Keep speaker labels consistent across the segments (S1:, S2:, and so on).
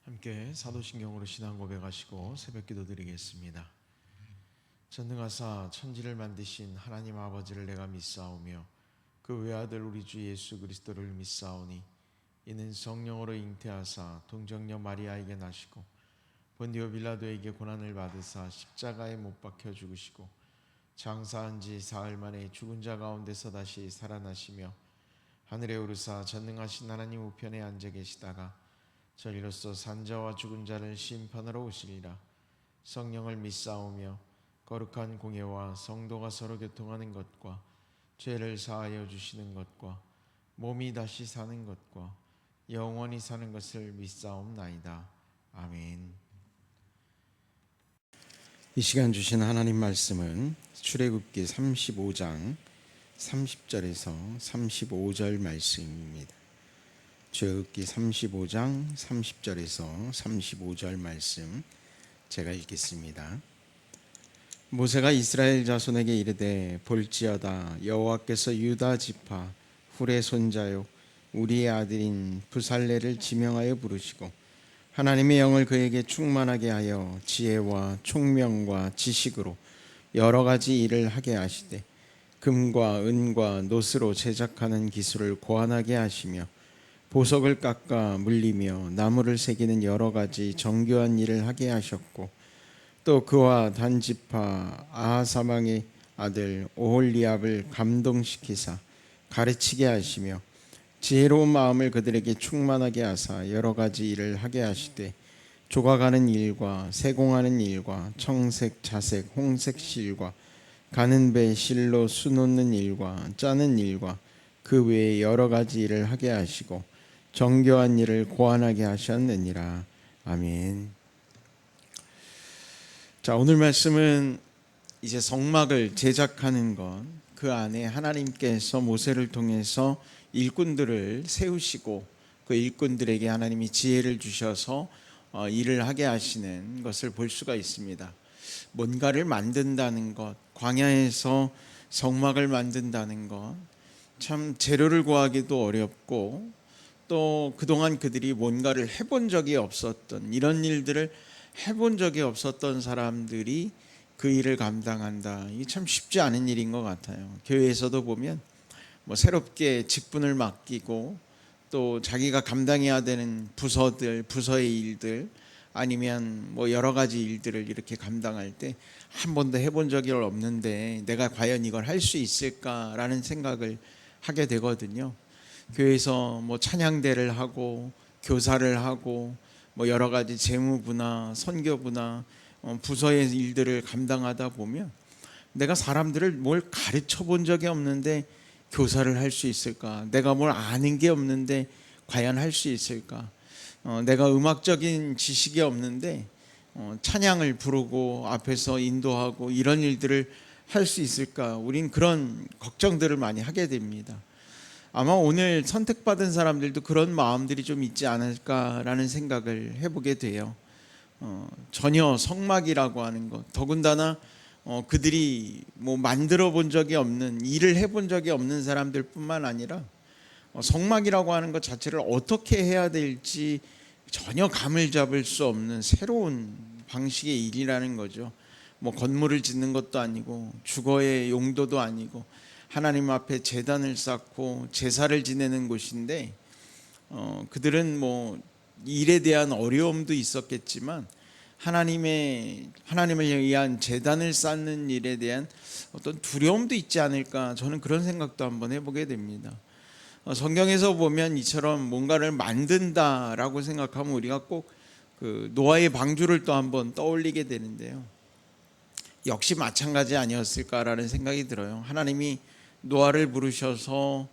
S1: 함께 사도신경으로 신앙 고백하시고 새벽기도 드리겠습니다. 전능하사 천지를 만드신 하나님 아버지를 내가 믿사오며 그 외아들 우리 주 예수 그리스도를 믿사오니 이는 성령으로 잉태하사 동정녀 마리아에게 나시고 본디오 빌라도에게 고난을 받으사 십자가에 못 박혀 죽으시고 장사한 지 사흘 만에 죽은 자 가운데서 다시 살아나시며 하늘에 오르사 전능하신 하나님 우편에 앉아 계시다가 저리로서 산자와 죽은 자를 심판하러 오시리라. 성령을 믿사오며 거룩한 공예와 성도가 서로 교통하는 것과 죄를 사하여 주시는 것과 몸이 다시 사는 것과 영원히 사는 것을 믿사옵나이다. 아멘. 이 시간 주신 하나님 말씀은 출애굽기 35장 30절에서 35절 말씀입니다. 출애굽기 35장 30절에서 35절 말씀 제가 읽겠습니다. 모세가 이스라엘 자손에게 이르되 볼지어다 여호와께서 유다 지파 훌의 손자요 우리의 아들인 부살레를 지명하여 부르시고 하나님의 영을 그에게 충만하게 하여 지혜와 총명과 지식으로 여러 가지 일을 하게 하시되 금과 은과 노스로 제작하는 기술을 고안하게 하시며 보석을 깎아 물리며 나무를 새기는 여러 가지 정교한 일을 하게 하셨고 또 그와 단지파 아하사망의 아들 오홀리압을 감동시키사 가르치게 하시며 지혜로운 마음을 그들에게 충만하게 하사 여러 가지 일을 하게 하시되 조각하는 일과 세공하는 일과 청색, 자색, 홍색 실과 가는 배 실로 수 놓는 일과 짜는 일과 그 외에 여러 가지 일을 하게 하시고 정교한 일을 고안하게 하셨느니라. 아멘. 자, 오늘 말씀은 이제 성막을 제작하는 것, 그 안에 하나님께서 모세를 통해서 일꾼들을 세우시고 그 일꾼들에게 하나님이 지혜를 주셔서 일을 하게 하시는 것을 볼 수가 있습니다. 뭔가를 만든다는 것, 광야에서 성막을 만든다는 것, 참 재료를 구하기도 어렵고 또 그동안 그들이 뭔가를 해본 적이 없었던 이런 일들을 해본 적이 없었던 사람들이 그 일을 감당한다. 이게 참 쉽지 않은 일인 것 같아요. 교회에서도 보면 뭐 새롭게 직분을 맡기고 또 자기가 감당해야 되는 부서의 일들 아니면 뭐 여러 가지 일들을 이렇게 감당할 때 한 번도 해본 적이 없는데 내가 과연 이걸 할 수 있을까라는 생각을 하게 되거든요. 교회에서 뭐 찬양대를 하고 교사를 하고 뭐 여러 가지 재무부나 선교부나 부서의 일들을 감당하다 보면 내가 사람들을 뭘 가르쳐 본 적이 없는데 교사를 할 수 있을까? 내가 뭘 아는 게 없는데 과연 할 수 있을까? 내가 음악적인 지식이 없는데 찬양을 부르고 앞에서 인도하고 이런 일들을 할 수 있을까? 우린 그런 걱정들을 많이 하게 됩니다. 아마 오늘 선택받은 사람들도 그런 마음들이 좀 있지 않을까라는 생각을 해보게 돼요. 전혀 성막이라고 하는 것, 더군다나 그들이 뭐 만들어 본 적이 없는, 일을 해본 적이 없는 사람들뿐만 아니라 성막이라고 하는 것 자체를 어떻게 해야 될지 전혀 감을 잡을 수 없는 새로운 방식의 일이라는 거죠. 뭐 건물을 짓는 것도 아니고 주거의 용도도 아니고 하나님 앞에 제단을 쌓고 제사를 지내는 곳인데 그들은 뭐 일에 대한 어려움도 있었겠지만 하나님을 위한 제단을 쌓는 일에 대한 어떤 두려움도 있지 않을까, 저는 그런 생각도 한번 해보게 됩니다. 성경에서 보면 이처럼 뭔가를 만든다라고 생각하면 우리가 꼭 그 노아의 방주를 또 한번 떠올리게 되는데요. 역시 마찬가지 아니었을까라는 생각이 들어요. 하나님이 노아를 부르셔서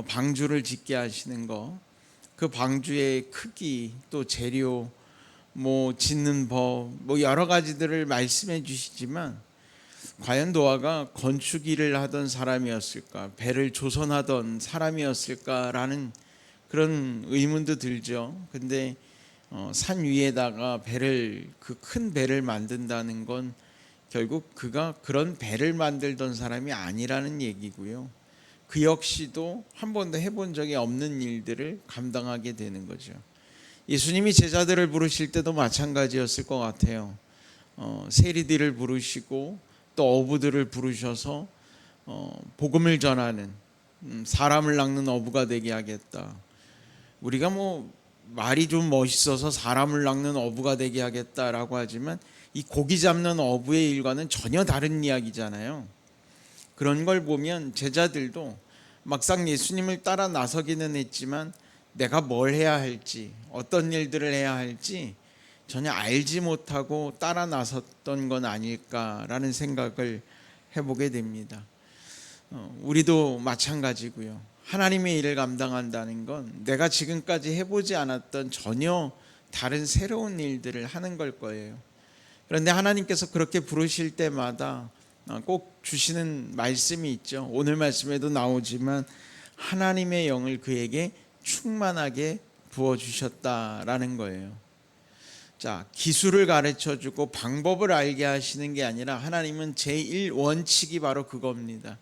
S1: 방주를 짓게 하시는 것, 그 방주의 크기, 또 재료, 뭐 짓는 법, 뭐 여러 가지들을 말씀해 주시지만 과연 노아가 건축 일을 하던 사람이었을까, 배를 조선하던 사람이었을까라는 그런 의문도 들죠. 근데 산 위에다가 그 큰 배를 만든다는 건 결국 그가 그런 배를 만들던 사람이 아니라는 얘기고요. 그 역시도 한 번도 해본 적이 없는 일들을 감당하게 되는 거죠. 예수님이 제자들을 부르실 때도 마찬가지였을 것 같아요. 세리들을 부르시고 또 어부들을 부르셔서 복음을 전하는 사람을 낚는 어부가 되게 하겠다. 우리가 뭐 말이 좀 멋있어서 사람을 낚는 어부가 되게 하겠다라고 하지만 이 고기 잡는 어부의 일과는 전혀 다른 이야기잖아요. 그런 걸 보면 제자들도 막상 예수님을 따라 나서기는 했지만 내가 뭘 해야 할지, 어떤 일들을 해야 할지 전혀 알지 못하고 따라 나섰던 건 아닐까라는 생각을 해보게 됩니다. 우리도 마찬가지고요. 하나님의 일을 감당한다는 건 내가 지금까지 해보지 않았던 전혀 다른 새로운 일들을 하는 걸 거예요. 그런데 하나님께서 그렇게 부르실 때마다 꼭 주시는 말씀이 있죠. 오늘 말씀에도 나오지만 하나님의 영을 그에게 충만하게 부어주셨다라는 거예요. 자, 기술을 가르쳐 주고 방법을 알게 하시는 게 아니라 하나님은 제1원칙이 바로 그겁니다.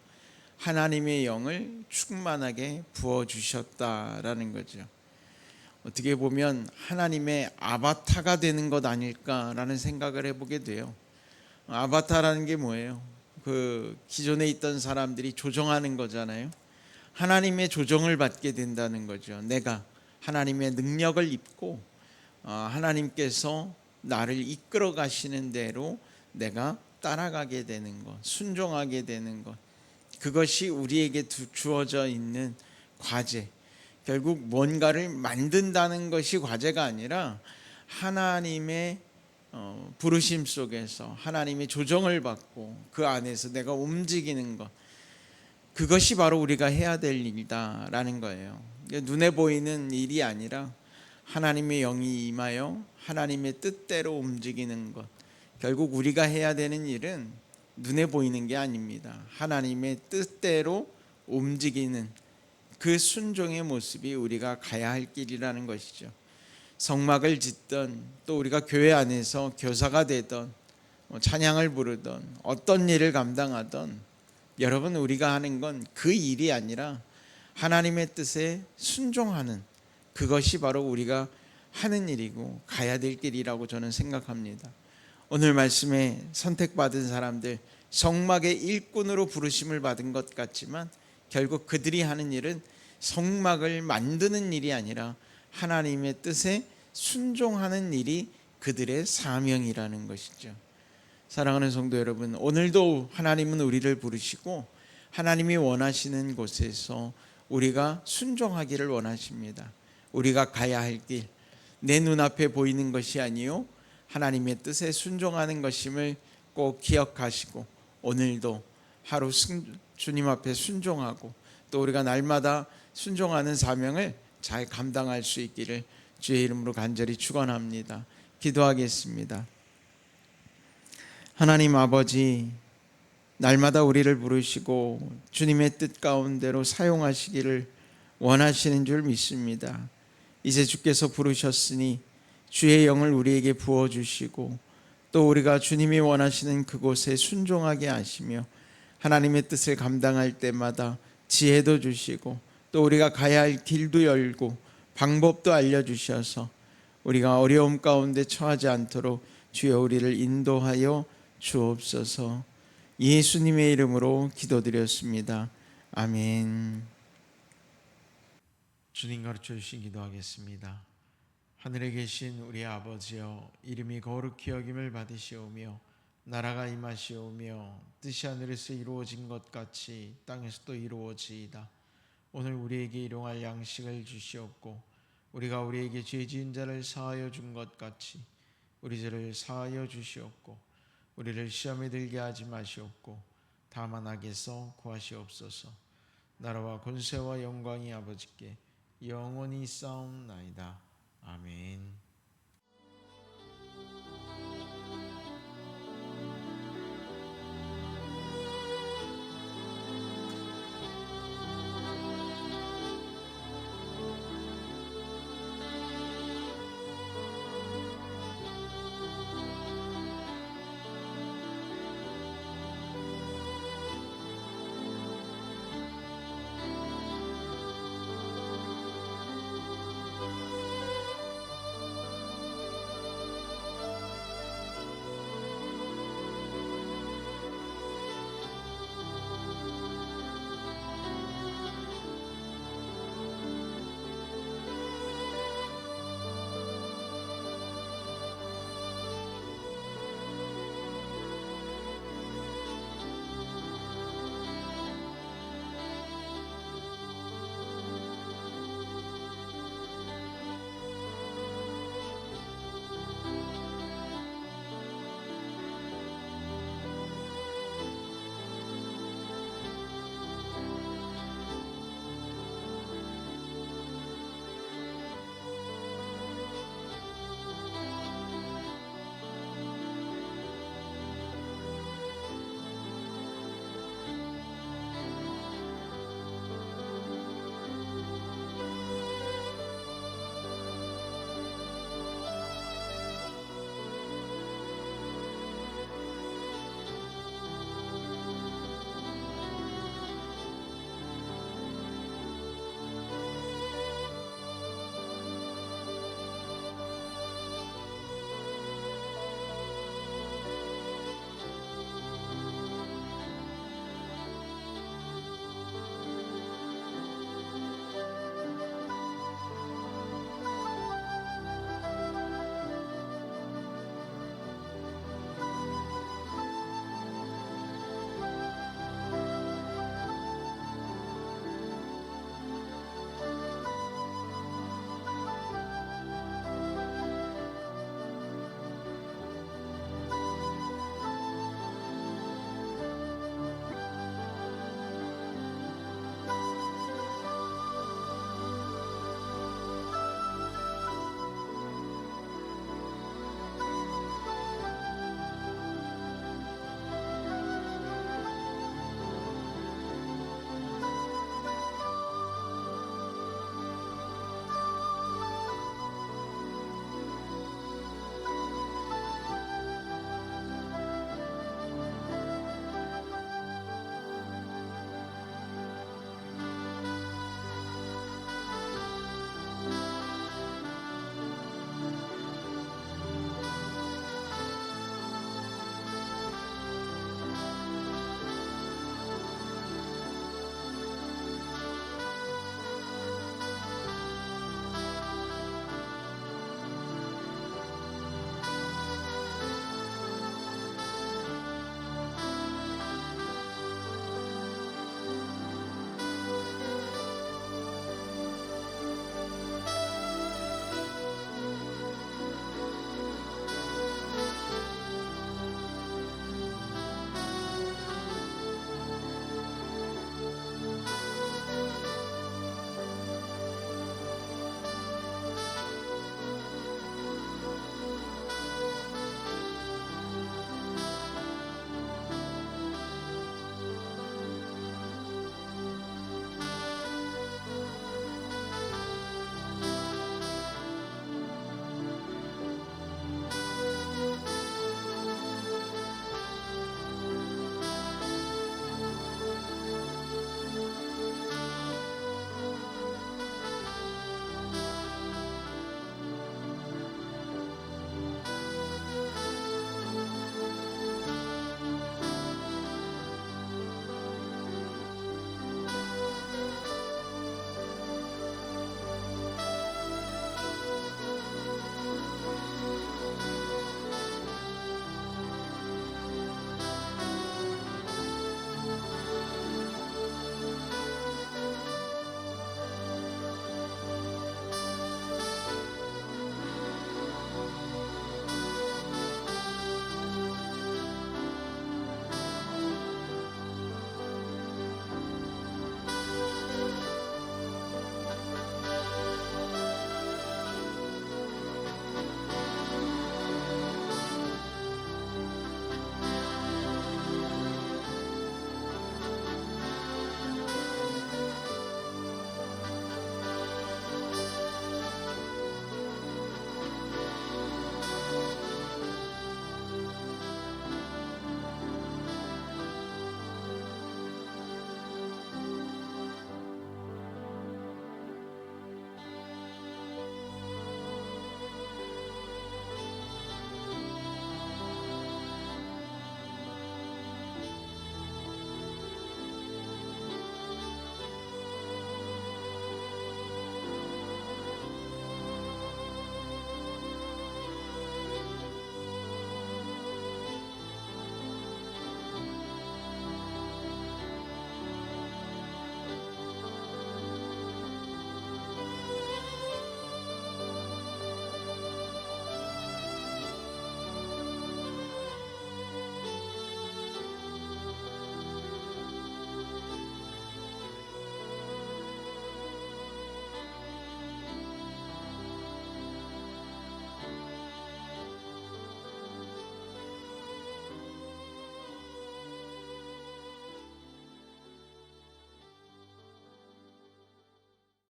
S1: 하나님의 영을 충만하게 부어주셨다라는 거죠. 어떻게 보면 하나님의 아바타가 되는 것 아닐까라는 생각을 해보게 돼요. 아바타라는 게 뭐예요? 그 기존에 있던 사람들이 조정하는 거잖아요. 하나님의 조정을 받게 된다는 거죠. 내가 하나님의 능력을 입고 하나님께서 나를 이끌어 가시는 대로 내가 따라가게 되는 것, 순종하게 되는 것, 그것이 우리에게 주어져 있는 과제. 결국 뭔가를 만든다는 것이 과제가 아니라 하나님의 부르심 속에서 하나님의 조정을 받고 그 안에서 내가 움직이는 것, 그것이 바로 우리가 해야 될 일이다라는 거예요. 눈에 보이는 일이 아니라 하나님의 영이 임하여 하나님의 뜻대로 움직이는 것, 결국 우리가 해야 되는 일은 눈에 보이는 게 아닙니다. 하나님의 뜻대로 움직이는 그 순종의 모습이 우리가 가야 할 길이라는 것이죠. 성막을 짓던 또 우리가 교회 안에서 교사가 되던 찬양을 부르던 어떤 일을 감당하던 여러분, 우리가 하는 건 그 일이 아니라 하나님의 뜻에 순종하는 그것이 바로 우리가 하는 일이고 가야 될 길이라고 저는 생각합니다. 오늘 말씀에 선택받은 사람들, 성막의 일꾼으로 부르심을 받은 것 같지만 결국 그들이 하는 일은 성막을 만드는 일이 아니라 하나님의 뜻에 순종하는 일이 그들의 사명이라는 것이죠. 사랑하는 성도 여러분, 오늘도 하나님은 우리를 부르시고 하나님이 원하시는 곳에서 우리가 순종하기를 원하십니다. 우리가 가야 할 길, 내 눈앞에 보이는 것이 아니요 하나님의 뜻에 순종하는 것임을 꼭 기억하시고 오늘도 하루 주님 앞에 순종하고 또 우리가 날마다 순종하는 사명을 잘 감당할 수 있기를 주의 이름으로 간절히 축원합니다. 기도하겠습니다. 하나님 아버지, 날마다 우리를 부르시고 주님의 뜻 가운데로 사용하시기를 원하시는 줄 믿습니다. 이제 주께서 부르셨으니 주의 영을 우리에게 부어주시고 또 우리가 주님이 원하시는 그곳에 순종하게 하시며 하나님의 뜻을 감당할 때마다 지혜도 주시고 또 우리가 가야 할 길도 열고 방법도 알려주셔서 우리가 어려움 가운데 처하지 않도록 주여 우리를 인도하여 주옵소서. 예수님의 이름으로 기도드렸습니다. 아멘. 주님 가르쳐 주신 기도하겠습니다. 하늘에 계신 우리 아버지여, 이름이 거룩히 여김을 받으시오며 나라가 임하시오며 뜻이 하늘에서 이루어진 것 같이 땅에서도 이루어지이다. 오늘 우리에게 일용할 양식을 주시옵고 우리가 우리에게 죄 지은 자를 사하여 준 것 같이 우리 죄를 사하여 주시옵고 우리를 시험에 들게 하지 마시옵고 다만 악에서 구하시옵소서. 나라와 권세와 영광이 아버지께 영원히 있사옵나이다. 아멘.